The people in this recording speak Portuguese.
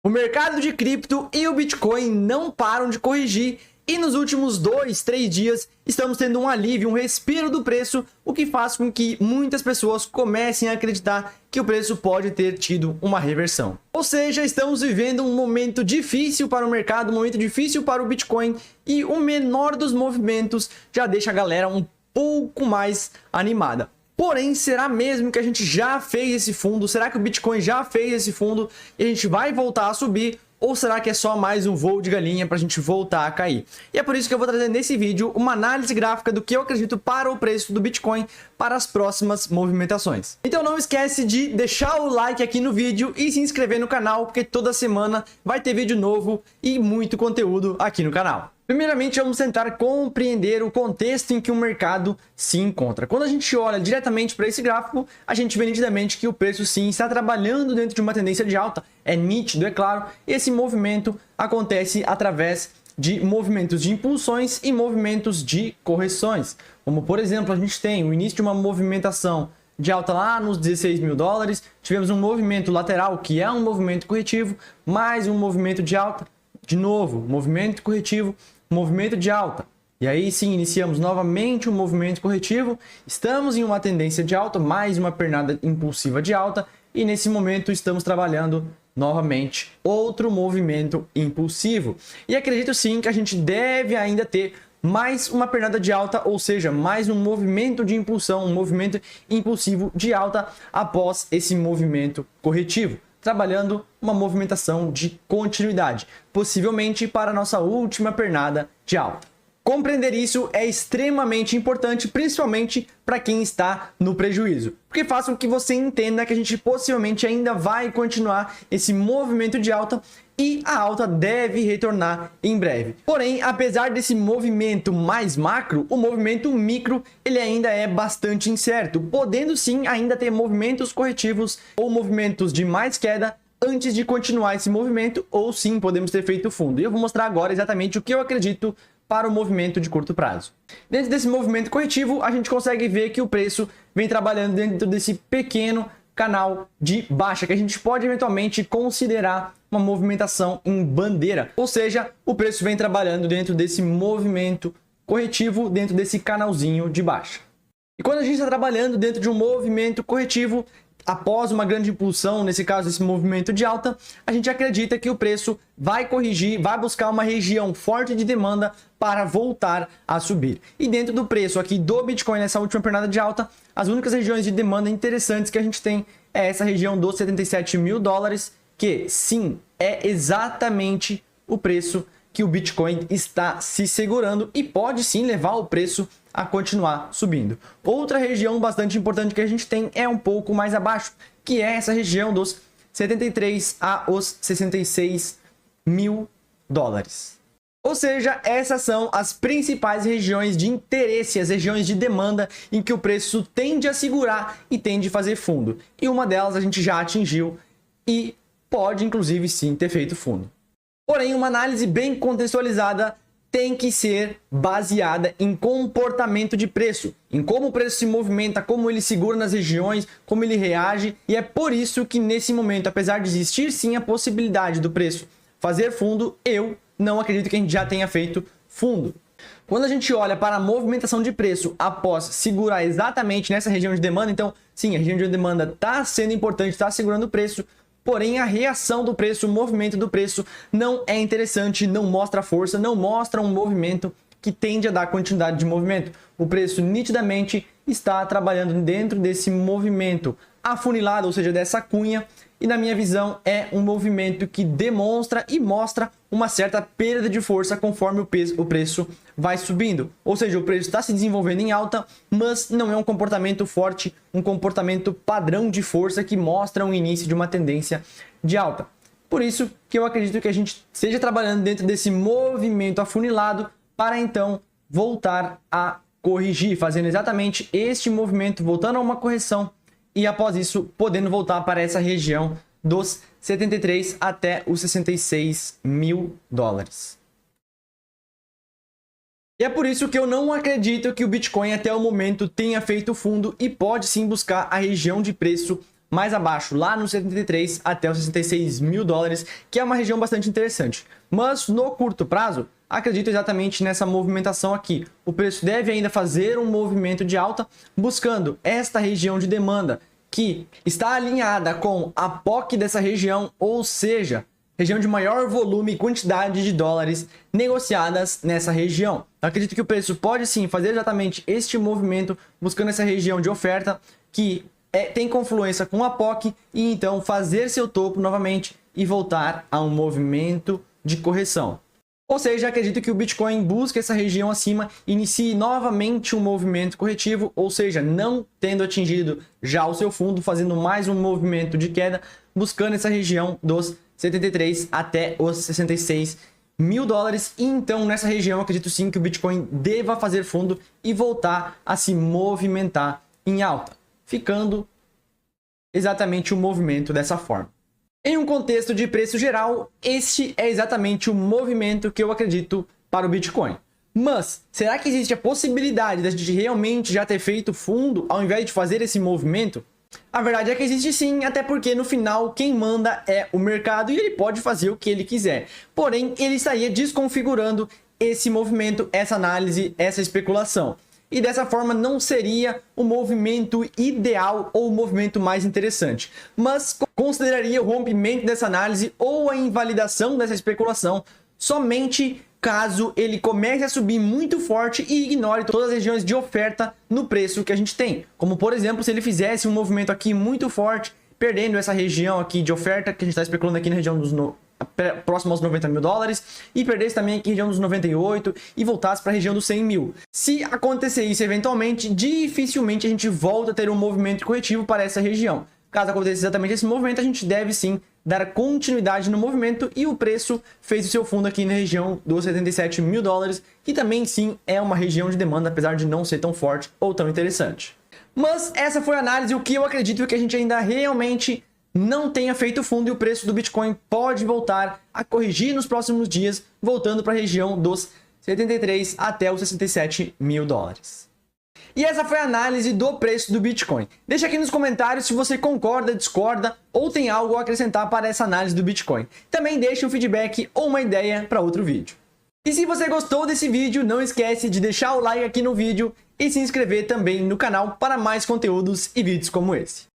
O mercado de cripto e o Bitcoin não param de corrigir e nos últimos 2, 3 dias estamos tendo um alívio, um respiro do preço, o que faz com que muitas pessoas comecem a acreditar que o preço pode ter tido uma reversão. Ou seja, estamos vivendo um momento difícil para o mercado, um momento difícil para o Bitcoin e o menor dos movimentos já deixa a galera um pouco mais animada. Porém, será mesmo que a gente já fez esse fundo? Será que o Bitcoin já fez esse fundo e a gente vai voltar a subir? Ou será que é só mais um voo de galinha para a gente voltar a cair? E é por isso que eu vou trazer nesse vídeo uma análise gráfica do que eu acredito para o preço do Bitcoin para as próximas movimentações. Então não esquece de deixar o like aqui no vídeo e se inscrever no canal, porque toda semana vai ter vídeo novo e muito conteúdo aqui no canal. Primeiramente, vamos tentar compreender o contexto em que o mercado se encontra. Quando a gente olha diretamente para esse gráfico, a gente vê nitidamente que o preço sim está trabalhando dentro de uma tendência de alta. É nítido, é claro. Esse movimento acontece através de movimentos de impulsões e movimentos de correções. Como, por exemplo, a gente tem o início de uma movimentação de alta lá nos 16 mil dólares. Tivemos um movimento lateral, que é um movimento corretivo, mais um movimento de alta. De novo, movimento corretivo, movimento de alta. E aí sim, iniciamos novamente um movimento corretivo. Estamos em uma tendência de alta, mais uma pernada impulsiva de alta. E nesse momento estamos trabalhando novamente outro movimento impulsivo. E acredito sim que a gente deve ainda ter mais uma pernada de alta, ou seja, mais um movimento de impulsão, um movimento impulsivo de alta após esse movimento corretivo, trabalhando uma movimentação de continuidade, possivelmente para a nossa última pernada de alta. Compreender isso é extremamente importante, principalmente para quem está no prejuízo, porque faz com que você entenda que a gente possivelmente ainda vai continuar esse movimento de alta e a alta deve retornar em breve. Porém, apesar desse movimento mais macro, o movimento micro ele ainda é bastante incerto, podendo sim ainda ter movimentos corretivos ou movimentos de mais queda antes de continuar esse movimento, ou sim podemos ter feito fundo. E eu vou mostrar agora exatamente o que eu acredito para o movimento de curto prazo. Dentro desse movimento corretivo, a gente consegue ver que o preço vem trabalhando dentro desse pequeno canal de baixa, que a gente pode eventualmente considerar uma movimentação em bandeira. Ou seja, o preço vem trabalhando dentro desse movimento corretivo, dentro desse canalzinho de baixa. E quando a gente está trabalhando dentro de um movimento corretivo, após uma grande impulsão, nesse caso esse movimento de alta, a gente acredita que o preço vai corrigir, vai buscar uma região forte de demanda para voltar a subir. E dentro do preço aqui do Bitcoin nessa última pernada de alta, as únicas regiões de demanda interessantes que a gente tem é essa região dos 77 mil dólares, que sim, é exatamente o preço que o Bitcoin está se segurando e pode sim levar o preço a continuar subindo. Outra região bastante importante que a gente tem é um pouco mais abaixo, que é essa região dos 73 a os 66 mil dólares. Ou seja, essas são as principais regiões de interesse, as regiões de demanda em que o preço tende a segurar e tende a fazer fundo. E uma delas a gente já atingiu e pode inclusive sim ter feito fundo. Porém, uma análise bem contextualizada tem que ser baseada em comportamento de preço, em como o preço se movimenta, como ele segura nas regiões, como ele reage. E é por isso que nesse momento, apesar de existir sim a possibilidade do preço fazer fundo, eu não acredito que a gente já tenha feito fundo. Quando a gente olha para a movimentação de preço após segurar exatamente nessa região de demanda, então sim, a região de demanda está sendo importante, está segurando o preço. Porém, a reação do preço, o movimento do preço não é interessante, não mostra força, não mostra um movimento que tende a dar continuidade de movimento. O preço nitidamente está trabalhando dentro desse movimento afunilado, ou seja, dessa cunha, e na minha visão é um movimento que demonstra e mostra uma certa perda de força conforme o preço vai subindo. Ou seja, o preço está se desenvolvendo em alta, mas não é um comportamento forte, um comportamento padrão de força que mostra um início de uma tendência de alta. Por isso que eu acredito que a gente esteja trabalhando dentro desse movimento afunilado para então voltar a corrigir, fazendo exatamente este movimento, voltando a uma correção e após isso podendo voltar para essa região dos 73 até os 66 mil dólares. E é por isso que eu não acredito que o Bitcoin até o momento tenha feito fundo e pode sim buscar a região de preço mais abaixo, lá no 73 até os 66 mil dólares, que é uma região bastante interessante. Mas no curto prazo, acredito exatamente nessa movimentação aqui. O preço deve ainda fazer um movimento de alta, buscando esta região de demanda, que está alinhada com a POC dessa região, ou seja, região de maior volume e quantidade de dólares negociadas nessa região. Eu acredito que o preço pode sim fazer exatamente este movimento, buscando essa região de oferta que tem confluência com a POC, e então fazer seu topo novamente e voltar a um movimento de correção. Ou seja, acredito que o Bitcoin busque essa região acima, inicie novamente um movimento corretivo, ou seja, não tendo atingido já o seu fundo, fazendo mais um movimento de queda, buscando essa região dos 73 até os 66 mil dólares. E então, nessa região, acredito sim que o Bitcoin deva fazer fundo e voltar a se movimentar em alta, ficando exatamente o movimento dessa forma. Em um contexto de preço geral, este é exatamente o movimento que eu acredito para o Bitcoin. Mas, será que existe a possibilidade de a gente realmente já ter feito fundo ao invés de fazer esse movimento? A verdade é que existe sim, até porque no final quem manda é o mercado e ele pode fazer o que ele quiser. Porém, ele estaria desconfigurando esse movimento, essa análise, essa especulação. E dessa forma não seria o movimento ideal ou o movimento mais interessante. Mas consideraria o rompimento dessa análise ou a invalidação dessa especulação somente caso ele comece a subir muito forte e ignore todas as regiões de oferta no preço que a gente tem. Como, por exemplo, se ele fizesse um movimento aqui muito forte, perdendo essa região aqui de oferta, que a gente está especulando aqui na região dos próximo aos 90 mil dólares, e perdesse também aqui na região dos 98 e voltasse para a região dos 100 mil. Se acontecer isso eventualmente, dificilmente a gente volta a ter um movimento corretivo para essa região. Caso aconteça exatamente esse movimento, a gente deve sim dar continuidade no movimento, e o preço fez o seu fundo aqui na região dos 77 mil dólares, que também sim é uma região de demanda, apesar de não ser tão forte ou tão interessante. Mas essa foi a análise, o que eu acredito que a gente ainda realmente não tenha feito fundo, e o preço do Bitcoin pode voltar a corrigir nos próximos dias, voltando para a região dos 73 até os 67 mil dólares. E essa foi a análise do preço do Bitcoin. Deixa aqui nos comentários se você concorda, discorda ou tem algo a acrescentar para essa análise do Bitcoin. Também deixe um feedback ou uma ideia para outro vídeo. E se você gostou desse vídeo, não esquece de deixar o like aqui no vídeo e se inscrever também no canal para mais conteúdos e vídeos como esse.